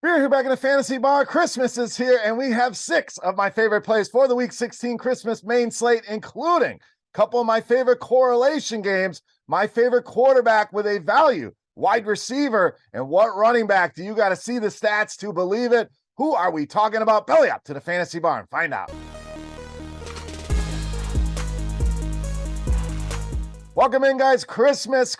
We're here back in the fantasy bar. Christmas is here, and we have 6 of my favorite plays for the Week 16 Christmas main slate, including a couple of my favorite correlation games, my favorite quarterback with a value, wide receiver, and what running back do you got to see the stats to believe it? Who are we talking about? Belly up to the fantasy bar and find out. Welcome in, guys. Christmas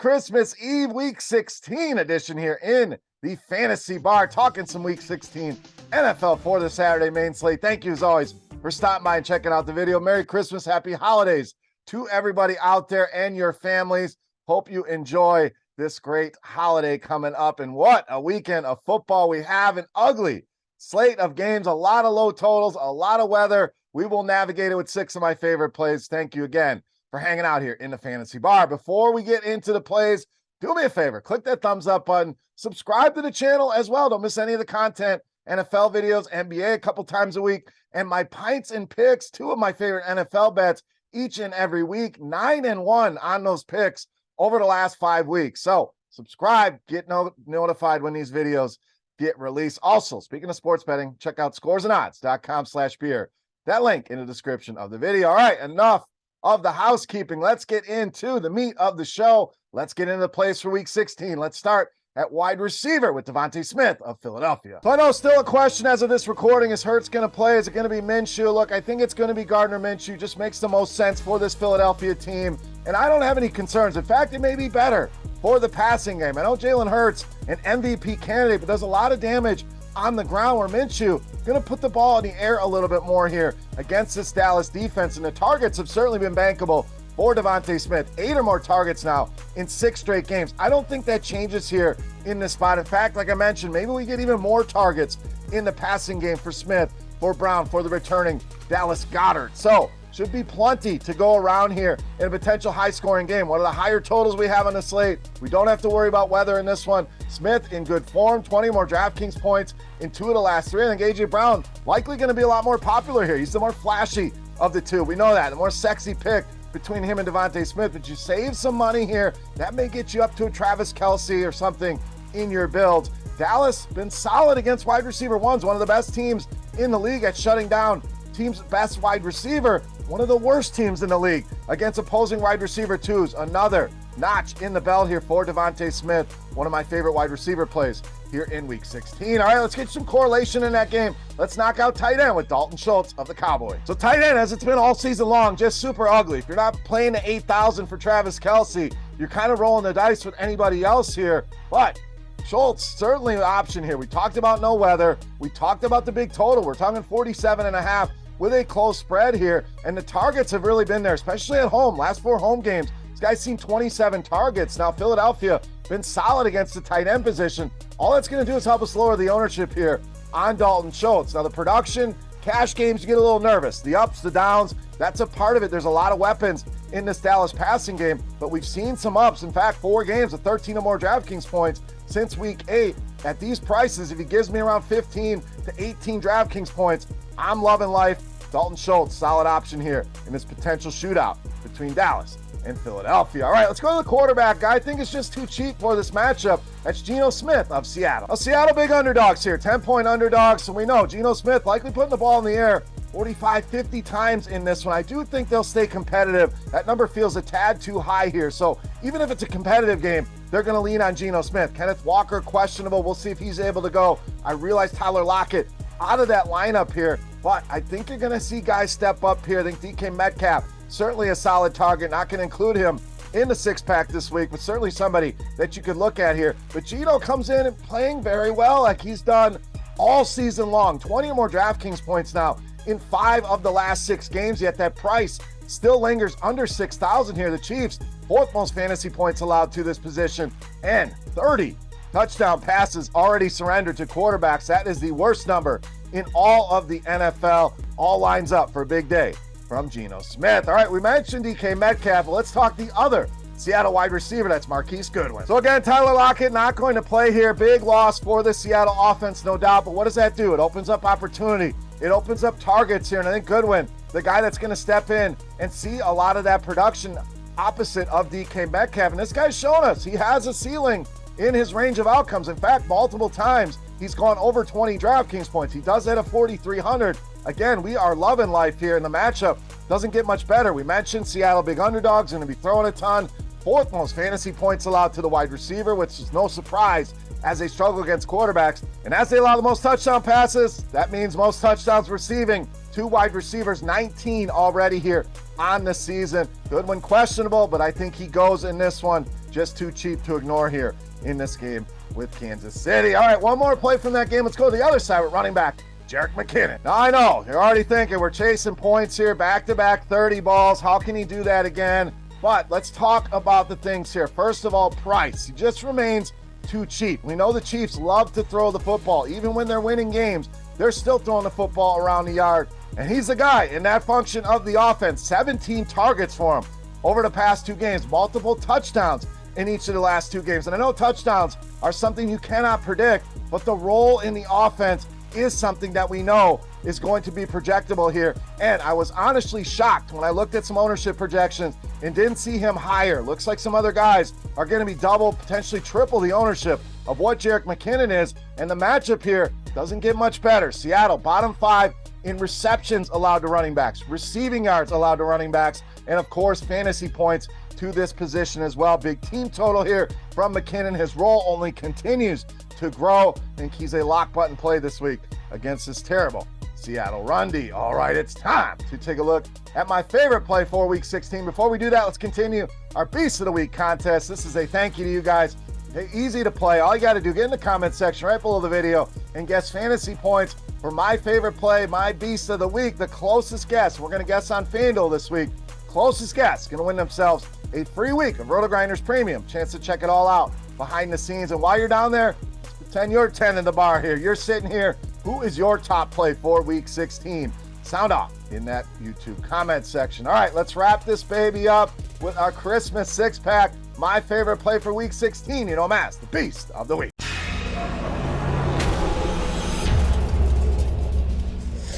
Eve, Week 16 edition here in the fantasy bar, talking some Week 16 NFL for the Saturday main slate. Thank you, as always, for stopping by and checking out the video. Merry Christmas, happy holidays to everybody out there and your families. Hope you enjoy this great holiday coming up. And what a weekend of football we have, an ugly slate of games, a lot of low totals, a lot of weather. We will navigate it with 6 of my favorite plays. Thank you again for hanging out here in the fantasy bar. Before we get into the plays, do me a favor, click that thumbs up button, subscribe to the channel as well. Don't miss any of the content, NFL videos, NBA a couple times a week, and my pints and picks, 2 of my favorite NFL bets each and every week, 9-1 on those picks over the last 5 weeks. So subscribe, get notified when these videos get released. Also, speaking of sports betting, check out scoresandodds.com/beer. That link in the description of the video. All right, enough of the housekeeping. Let's get into the meat of the show. Let's get into the plays for Week 16. Let's start at wide receiver with DeVonta Smith of Philadelphia. So I know still a question as of this recording, is Hurts going to play? Is it going to be Minshew? Look, I think it's going to be Gardner Minshew. Just makes the most sense for this Philadelphia team. And I don't have any concerns. In fact, it may be better for the passing game. I know Jalen Hurts, an MVP candidate, but does a lot of damage on the ground, where Minshew going to put the ball in the air a little bit more here against this Dallas defense. And the targets have certainly been bankable for DeVonta Smith. 8 or more targets now in 6 straight games. I don't think that changes here in this spot. In fact, like I mentioned, maybe we get even more targets in the passing game for Smith, for Brown, for the returning Dallas Goedert. So should be plenty to go around here in a potential high-scoring game. One of the higher totals we have on the slate. We don't have to worry about weather in this one. Smith in good form, 20 more DraftKings points in 2 of the last 3. I think A.J. Brown likely going to be a lot more popular here. He's the more flashy of the 2. We know that. The more sexy pick between him and DeVonta Smith. But you save some money here. That may get you up to a Travis Kelce or something in your builds. Dallas been solid against wide receiver ones. One of the best teams in the league at shutting down team's best wide receiver. One of the worst teams in the league against opposing wide receiver 2s. Another notch in the belt here for DeVonta Smith. One of my favorite wide receiver plays here in Week 16. All right, let's get some correlation in that game. Let's knock out tight end with Dalton Schultz of the Cowboys. So tight end, as it's been all season long, just super ugly. If you're not playing the 8,000 for Travis Kelce, you're kind of rolling the dice with anybody else here. But Schultz, certainly an option here. We talked about no weather. We talked about the big total. We're talking 47.5 with a close spread here. And the targets have really been there, especially at home. Last 4 home games, this guy's seen 27 targets. Now, Philadelphia been solid against the tight end position. All that's going to do is help us lower the ownership here on Dalton Schultz. Now, the production, cash games, you get a little nervous. The ups, the downs, that's a part of it. There's a lot of weapons in this Dallas passing game, but we've seen some ups. In fact, 4 games of 13 or more DraftKings points since Week 8. At these prices, if he gives me around 15 to 18 DraftKings points, I'm loving life. Dalton Schultz, solid option here in this potential shootout between Dallas and Philadelphia. All right, let's go to the quarterback guy. I think it's just too cheap for this matchup. That's GENO Smith of Seattle. Now, Seattle big underdogs here, 10-point underdogs. So we know GENO Smith likely putting the ball in the air 45, 50 times in this one. I do think they'll stay competitive. That number feels a tad too high here. So even if it's a competitive game, they're going to lean on GENO Smith. Kenneth Walker, questionable. We'll see if he's able to go. I realize Tyler Lockett out of that lineup here, but I think you're going to see guys step up here. I think DK Metcalf, certainly a solid target. Not going to include him in the 6-pack this week, but certainly somebody that you could look at here. But Geno comes in and playing very well, like he's done all season long. 20 or more DraftKings points now in 5 of the last 6 games, yet that price still lingers under 6,000 here. The Chiefs, 4th most fantasy points allowed to this position, and 30 touchdown passes already surrendered to quarterbacks. That is the worst number in all of the NFL. All lines up for a big day from GENO Smith. All right, we mentioned DK Metcalf, but let's talk the other Seattle wide receiver. That's Marquise Goodwin. So again, Tyler Lockett not going to play here. Big loss for the Seattle offense, no doubt. But what does that do? It opens up opportunity. It opens up targets here. And I think Goodwin, the guy that's going to step in and see a lot of that production opposite of DK Metcalf. And this guy's shown us he has a ceiling in his range of outcomes. In fact, multiple times He's gone over 20 DraftKings points. He does hit a 4,300. Again, we are loving life here, and the matchup doesn't get much better. We mentioned Seattle big underdogs, going to be throwing a ton. Fourth most fantasy points allowed to the wide receiver, which is no surprise as they struggle against quarterbacks. And as they allow the most touchdown passes, that means most touchdowns receiving. 2 wide receivers, 19 already here on the season. Goodwin questionable, but I think he goes in this one. Just too cheap to ignore here in this game with Kansas City. All right, one more play from that game. Let's go to the other side with running back JERICK McKinnon. Now I know, you're already thinking we're chasing points here, back-to-back 30 balls. How can he do that again? But let's talk about the things here. First of all, price. He just remains too cheap. We know the Chiefs love to throw the football. Even when they're winning games, they're still throwing the football around the yard. And he's the guy in that function of the offense. 17 targets for him over the past 2 games. Multiple touchdowns in each of the last 2 games. And I know touchdowns are something you cannot predict, but the role in the offense is something that we know is going to be projectable here. And I was honestly shocked when I looked at some ownership projections and didn't see him higher. Looks like some other guys are going to be double, potentially triple the ownership of what JERICK McKinnon is. And the matchup here doesn't get much better. Seattle, bottom 5 in receptions allowed to running backs, receiving yards allowed to running backs, and of course, fantasy points to this position as well. Big team total here from McKinnon. His role only continues to grow. I think he's a lock button play this week against this terrible Seattle run D. All right, it's time to take a look at my favorite play for week 16. Before we do that, let's continue our Beast of the Week contest. This is a thank you to you guys. Hey, easy to play. All you got to do, get in the comment section right below the video and guess fantasy points for my favorite play, my Beast of the Week. The closest guess, we're going to guess on FanDuel this week. Closest guess going to win themselves a free week of RotoGrinders Premium. Chance to check it all out behind the scenes. And while you're down there, pretend you're 10 in the bar here. You're sitting here. Who is your top play for week 16? Sound off in that YouTube comment section. All right, let's wrap this baby up with our Christmas 6-pack. My favorite play for week 16. You know, Mass, the Beast of the Week.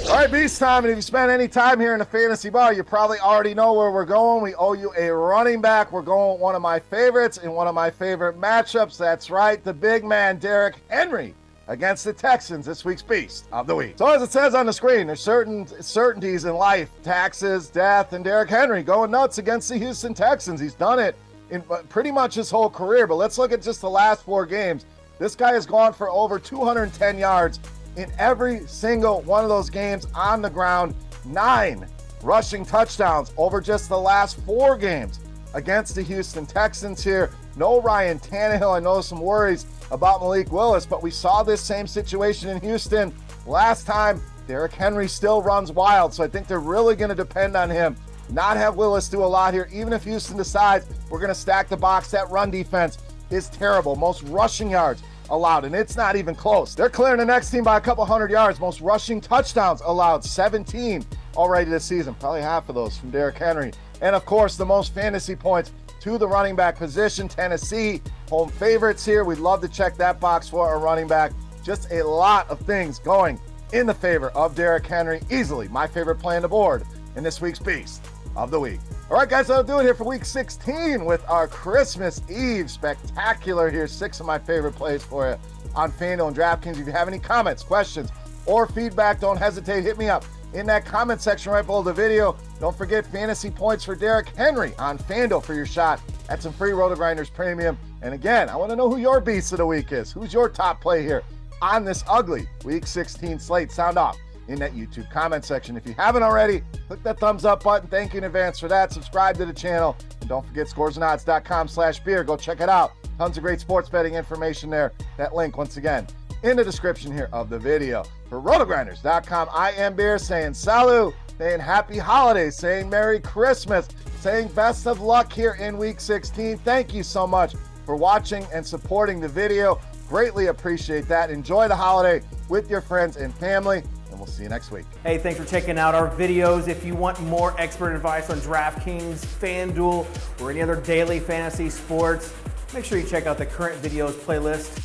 All right, Beast time, and if you spend any time here in the fantasy bar, you probably already know where we're going. We owe you a running back. We're going with one of my favorites in one of my favorite matchups. That's right, the big man, Derrick Henry, against the Texans, this week's Beast of the Week. So as it says on the screen, there's certain certainties in life, taxes, death, and Derrick Henry going nuts against the Houston Texans. He's done it in pretty much his whole career, but let's look at just the last 4 games. This guy has gone for over 210 yards in every single one of those games on the ground. 9 rushing touchdowns over just the last 4 games against the Houston Texans here. No Ryan Tannehill. I know some worries about Malik Willis, but we saw this same situation in Houston last time. Derrick Henry still runs wild, so I think they're really going to depend on him. Not have Willis do a lot here. Even if Houston decides we're going to stack the box, that run defense is terrible. Most rushing yards allowed, and it's not even close. They're clearing the next team by a couple hundred yards. Most rushing touchdowns allowed, 17 already this season. Probably half of those from Derrick Henry. And of course, the most fantasy points to the running back position. Tennessee, home favorites here. We'd love to check that box for a running back. Just a lot of things going in the favor of Derrick Henry. Easily my favorite play on the board in this week's Beast of the Week. All right, guys, that'll do it here for week 16 with our Christmas Eve spectacular here. 6 of my favorite plays for you on FanDuel and DraftKings. If you have any comments, questions, or feedback, don't hesitate. Hit me up in that comment section right below the video. Don't forget fantasy points for Derrick Henry on FanDuel for your shot at some free RotoGrinders Premium. And again, I want to know who your Beast of the Week is. Who's your top play here on this ugly week 16 slate? Sound off in that YouTube comment section. If you haven't already, click that thumbs up button. Thank you in advance for that. Subscribe to the channel. And don't forget scoresandodds.com/beer. Go check it out. Tons of great sports betting information there. That link, once again, in the description here of the video. For RotoGrinders.com, I am Beer, saying salut, saying happy holidays, saying Merry Christmas, saying best of luck here in week 16. Thank you so much for watching and supporting the video. Greatly appreciate that. Enjoy the holiday with your friends and family, and we'll see you next week. Hey, thanks for checking out our videos. If you want more expert advice on DraftKings, FanDuel, or any other daily fantasy sports, make sure you check out the current videos playlist.